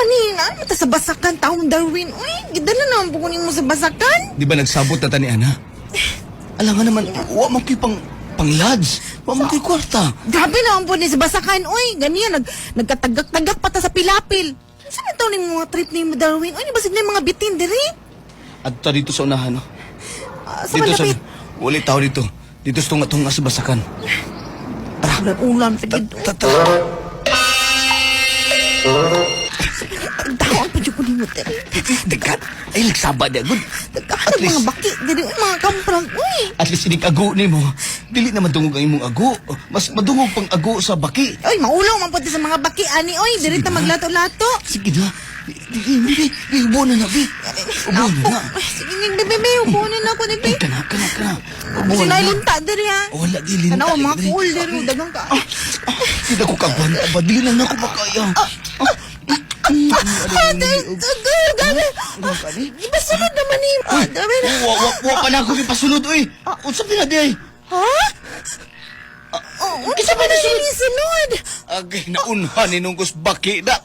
panina, mata sa basakan, taong Darwin. Uy, gidala naman po kunin mo sa basakan. Di ba nagsabot na tani, Ana? Alam nga naman, wa mo kayo pang wa mo kayo kwarta. Grabe naman po ni sa basakan. Uy, ganyan, nagkatagak-tagak pata sa pilapil. Saan ito ni mga trip ni mo, Darwin? Uy, basig na yung mga bitin, diri. At dito sa unahan, no? Sa Dito malapit. wali tao dito. Dito sa tunga-tunga sa basakan. Ulan, pagid. Tawang pa dyan ko ni mo, diri. Dekat. Ay, nagsaba niya, good. Nagkahanap mga baki, diri, mga kamprang. Uy, At least inig ago ni mo. Dili na madungog ang imong ago. Mas madungog pang ago sa baki. uy, maulaw man po sa mga baki, ani. Uy, diri ta maglato-lato. Sige na. Di, ubo na na, Bi. Ubo na na. Ay, sige, bebe, ubunin ako ni Be. Kana. Ubo na na. Sinailinta, diri, ha. Wala, di linta. Tanaw, mga dili. cool, diri, dagang ka. Hindi ko kagwanta ba? Dili lang na ako makaya. Iba sunod naman ni... dami na. Wa pa na ako ipasunod, uy. Unsa pa na di ay? Ha? Isa pa na sinisunod. Agay, naunhan ni nung baki na.